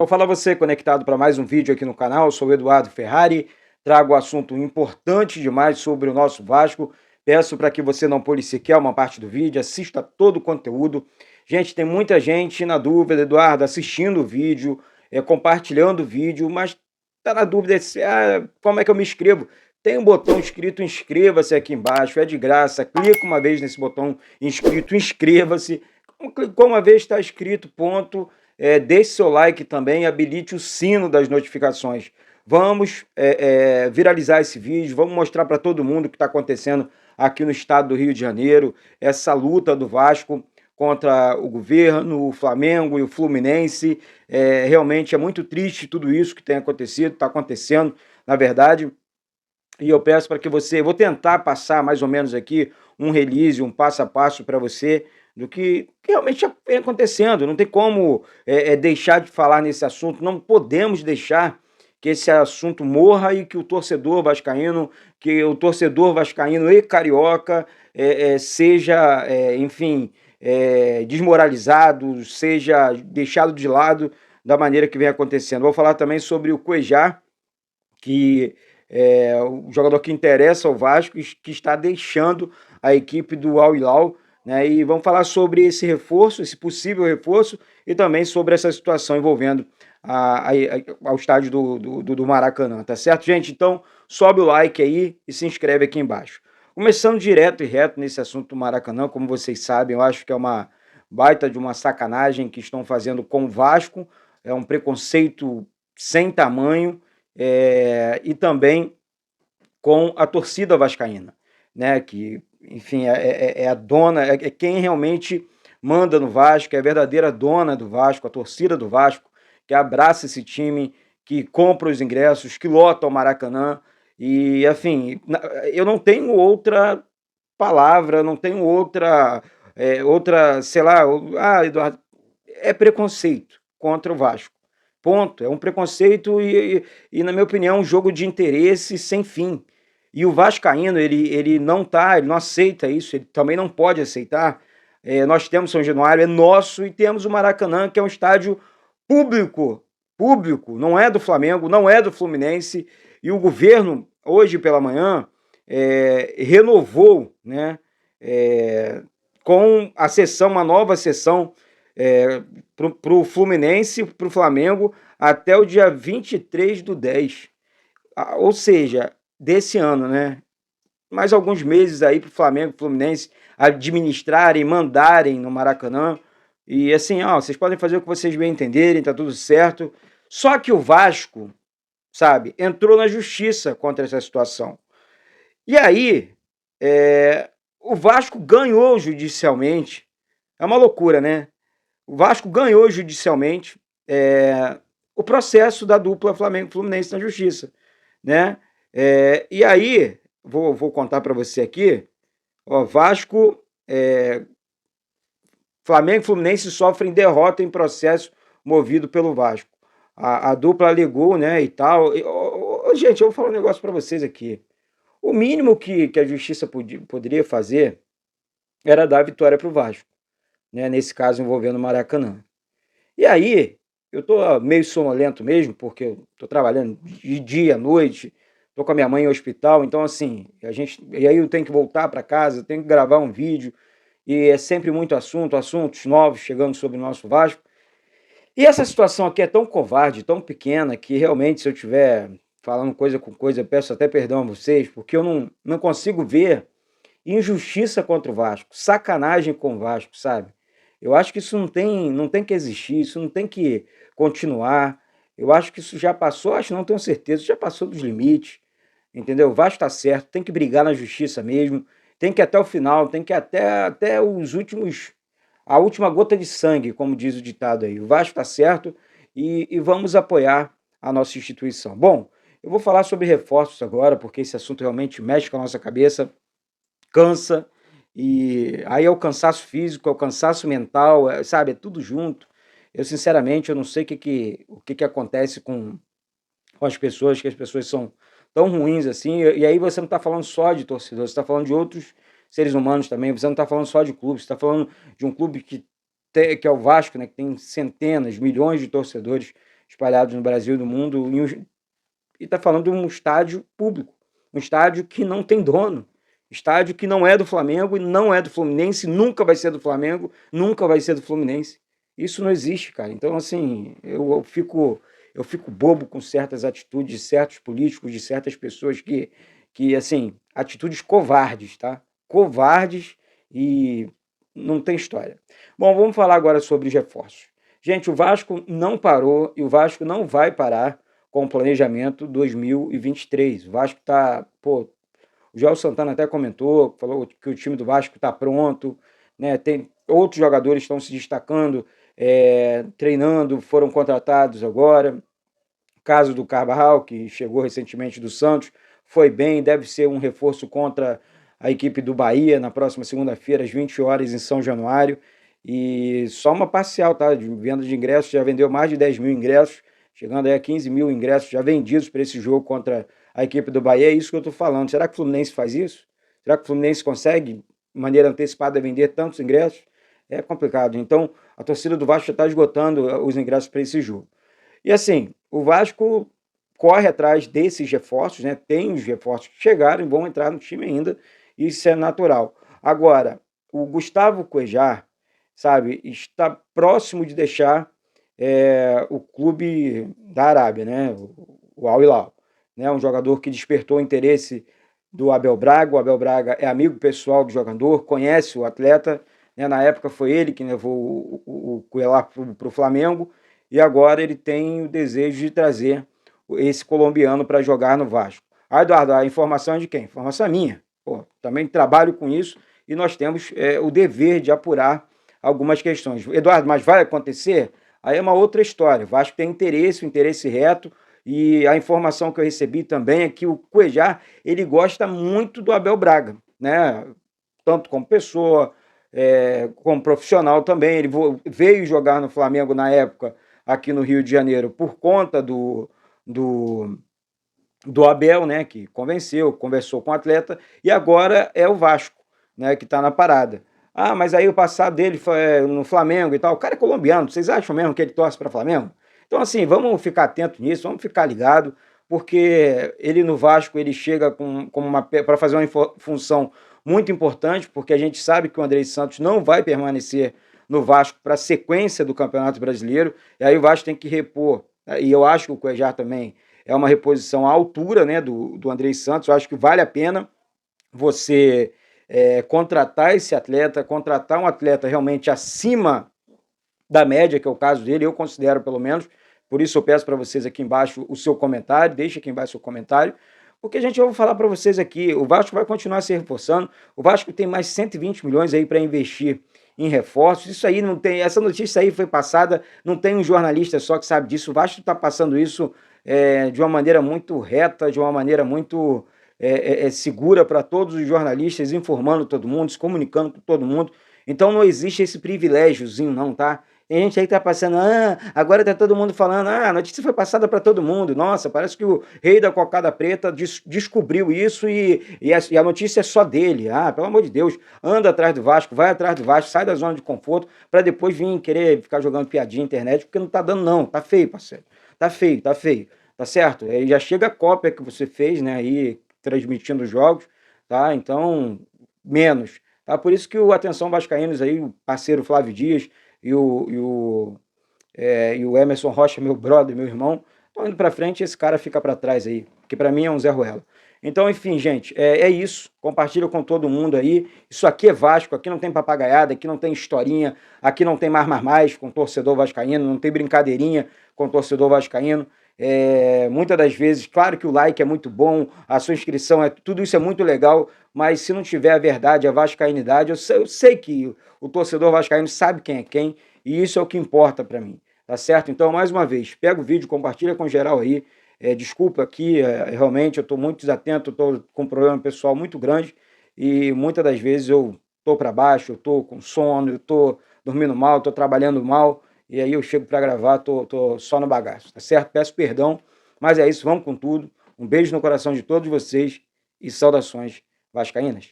Vou falar você conectado para mais um vídeo aqui no canal. Eu sou o Eduardo Ferrari, trago um assunto importante demais sobre o nosso Vasco. Peço para que você não pule sequer uma parte do vídeo, assista todo o conteúdo. Gente, tem muita gente na dúvida, Eduardo, assistindo o vídeo, compartilhando o vídeo, mas está na dúvida se, como é que eu me inscrevo? Tem um botão escrito inscreva-se aqui embaixo, é de graça. Clica uma vez nesse botão inscrito, inscreva-se. Clicou uma vez, está escrito, ponto. Deixe seu like também, habilite o sino das notificações. Vamos viralizar esse vídeo, vamos mostrar para todo mundo o que está acontecendo aqui no estado do Rio de Janeiro, essa luta do Vasco contra o governo, o Flamengo e o Fluminense. Realmente é muito triste tudo isso que tem acontecido, está acontecendo, na verdade. E eu peço para que você, vou tentar passar mais ou menos aqui um release, um passo a passo para você do que realmente vem acontecendo. Não tem como deixar de falar nesse assunto, não podemos deixar que esse assunto morra e que o torcedor vascaíno e carioca seja, enfim, desmoralizado, seja deixado de lado da maneira que vem acontecendo. Vou falar também sobre o Cuejá, que o jogador que interessa ao Vasco, que está deixando a equipe do Al Hilal, né? E vamos falar sobre esse reforço, esse possível reforço, e também sobre essa situação envolvendo ao estádio do Maracanã, tá certo, gente? Então, sobe o like aí e se inscreve aqui embaixo. Começando direto e reto nesse assunto do Maracanã, como vocês sabem, eu acho que é uma baita de uma sacanagem que estão fazendo com o Vasco, é um preconceito sem tamanho, e também com a torcida vascaína, né? Que, enfim, é a dona, é quem realmente manda no Vasco, é a verdadeira dona do Vasco, a torcida do Vasco, que abraça esse time, que compra os ingressos, que lota o Maracanã. E, enfim, eu não tenho outra palavra, não tenho outra, sei lá, Eduardo, é preconceito contra o Vasco. Ponto. É um preconceito e, na minha opinião, um jogo de interesse sem fim. E o vascaíno, ele não aceita isso, ele também não pode aceitar. Nós temos São Januário, é nosso, e temos o Maracanã, que é um estádio público, público, não é do Flamengo, não é do Fluminense, e o governo, hoje pela manhã, renovou, né, com a sessão, uma nova sessão para o Fluminense, para o Flamengo, até o dia 23/10. Ou seja, desse ano, né? Mais alguns meses aí para o Flamengo e Fluminense administrarem, mandarem no Maracanã. E assim, vocês podem fazer o que vocês bem entenderem, tá tudo certo. Só que o Vasco, sabe, entrou na justiça contra essa situação. E aí, o Vasco ganhou judicialmente. É uma loucura, né? O Vasco ganhou judicialmente o processo da dupla Flamengo-Fluminense na justiça, né? E aí, vou contar para você aqui, Vasco, Flamengo e Fluminense sofrem derrota em processo movido pelo Vasco. A dupla alegou, né, e tal. Gente, eu vou falar um negócio para vocês aqui. O mínimo que a justiça poderia fazer era dar vitória para o Vasco, né, nesse caso envolvendo o Maracanã. E aí, eu tô meio sonolento mesmo, porque eu tô trabalhando de dia, à noite, tô com a minha mãe em hospital, então assim, e aí eu tenho que voltar para casa, tenho que gravar um vídeo, e é sempre muito assuntos novos chegando sobre o nosso Vasco. E essa situação aqui é tão covarde, tão pequena, que realmente se eu estiver falando coisa com coisa, eu peço até perdão a vocês, porque eu não consigo ver injustiça contra o Vasco, sacanagem com o Vasco, sabe? Eu acho que isso não tem que existir, isso não tem que continuar. Eu acho que isso já passou, acho não tenho certeza, já passou dos limites, entendeu? O Vasco está certo, tem que brigar na justiça mesmo, tem que ir até o final, tem que ir até os últimos, a última gota de sangue, como diz o ditado aí. O Vasco está certo e vamos apoiar a nossa instituição. Bom, eu vou falar sobre reforços agora, porque esse assunto realmente mexe com a nossa cabeça, cansa, e aí é o cansaço físico, é o cansaço mental, sabe, é tudo junto. Eu sinceramente, eu não sei o que acontece com as pessoas, que as pessoas são tão ruins assim, e aí você não está falando só de torcedor, você está falando de outros seres humanos também, você não está falando só de clube, você está falando de um clube que é o Vasco, né, que tem centenas, milhões de torcedores espalhados no Brasil e no mundo, e está falando de um estádio público, um estádio que não tem dono, estádio que não é do Flamengo e não é do Fluminense, nunca vai ser do Flamengo, nunca vai ser do Fluminense. Isso não existe, cara. Então, assim, eu fico bobo com certas atitudes de certos políticos, de certas pessoas que assim, atitudes covardes, tá? Covardes e não tem história. Bom, vamos falar agora sobre os reforços. Gente, o Vasco não parou e o Vasco não vai parar com o planejamento 2023. O Vasco tá, pô, o Joel Santana até comentou, falou que o time do Vasco está pronto, né? Tem outros jogadores que estão se destacando, treinando, foram contratados agora. O caso do Carvajal, que chegou recentemente do Santos, foi bem, deve ser um reforço contra a equipe do Bahia na próxima segunda-feira, às 20 horas, em São Januário. E só uma parcial, tá? De venda de ingressos, já vendeu mais de 10 mil ingressos, chegando aí a 15 mil ingressos já vendidos para esse jogo contra a equipe do Bahia. É isso que eu estou falando. Será que o Fluminense faz isso? Será que o Fluminense consegue, de maneira antecipada, vender tantos ingressos? É complicado. Então, a torcida do Vasco já está esgotando os ingressos para esse jogo. E assim, o Vasco corre atrás desses reforços, né? Tem os reforços que chegaram e vão entrar no time ainda, isso é natural. Agora, o Gustavo Cuéllar, sabe, está próximo de deixar o clube da Arábia, né? O Al Hilal, né? Um jogador que despertou o interesse do Abel Braga. O Abel Braga é amigo pessoal do jogador, conhece o atleta, né? Na época foi ele que levou o Cuéllar para o Flamengo e agora ele tem o desejo de trazer esse colombiano para jogar no Vasco. Ah, Eduardo, a informação é de quem? A informação é minha. Pô, também trabalho com isso e nós temos o dever de apurar algumas questões. Eduardo, mas vai acontecer? Aí é uma outra história. O Vasco tem interesse, um interesse reto, e a informação que eu recebi também é que o Cuéllar, ele gosta muito do Abel Braga, né? Tanto como pessoa, como profissional também. Ele veio jogar no Flamengo na época, aqui no Rio de Janeiro, por conta do Abel, né, que convenceu, conversou com o atleta, e agora é o Vasco, né, que está na parada. Ah, mas aí o passado dele foi no Flamengo e tal. O cara é colombiano, vocês acham mesmo que ele torce para Flamengo? Então, assim, vamos ficar atento nisso, vamos ficar ligado, porque ele no Vasco ele chega para fazer uma função muito importante, porque a gente sabe que o Andrei Santos não vai permanecer no Vasco para a sequência do Campeonato Brasileiro, e aí o Vasco tem que repor, né? E eu acho que o Cuéllar também é uma reposição à altura, né, do Andrei Santos. Eu acho que vale a pena você contratar esse atleta, contratar um atleta realmente acima da média, que é o caso dele, eu considero pelo menos. Por isso eu peço para vocês aqui embaixo o seu comentário, deixe aqui embaixo o seu comentário, porque a gente vai falar para vocês aqui, o Vasco vai continuar se reforçando, o Vasco tem mais 120 milhões aí para investir em reforços. Isso aí não tem, essa notícia aí foi passada, não tem um jornalista só que sabe disso. O Vasco está passando isso de uma maneira muito reta, de uma maneira muito segura para todos os jornalistas, informando todo mundo, se comunicando com todo mundo. Então não existe esse privilégiozinho não, tá? Tem gente aí que tá passando, agora tá todo mundo falando, a notícia foi passada para todo mundo. Nossa, parece que o rei da cocada preta descobriu isso e a notícia é só dele. Ah, pelo amor de Deus, anda atrás do Vasco, vai atrás do Vasco, sai da zona de conforto para depois vir querer ficar jogando piadinha na internet, porque não tá dando não, tá feio, parceiro. Tá feio, tá certo? Aí já chega a cópia que você fez, né, aí transmitindo os jogos, tá? Então, menos, tá? Por isso que o Atenção Vascaínos aí, o parceiro Flávio Dias e o Emerson Rocha, meu brother, meu irmão, estão indo para frente e esse cara fica para trás aí, que para mim é um Zé Ruela. Então, enfim, gente, é isso. Compartilha com todo mundo aí. Isso aqui é Vasco, aqui não tem papagaiada, aqui não tem historinha, aqui não tem mais com torcedor vascaíno, não tem brincadeirinha com torcedor vascaíno. Muitas das vezes, claro que o like é muito bom, a sua inscrição, tudo isso é muito legal, mas se não tiver a verdade, a vascainidade, eu sei que o torcedor vascaíno sabe quem é quem, e isso é o que importa para mim, tá certo? Então, mais uma vez, pega o vídeo, compartilha com geral aí. Desculpa aqui, realmente eu estou muito desatento, estou com um problema pessoal muito grande e muitas das vezes eu estou para baixo, eu estou com sono, eu estou dormindo mal, estou trabalhando mal e aí eu chego para gravar, estou só no bagaço, tá certo? Peço perdão, mas é isso, vamos com tudo. Um beijo no coração de todos vocês e saudações vascaínas.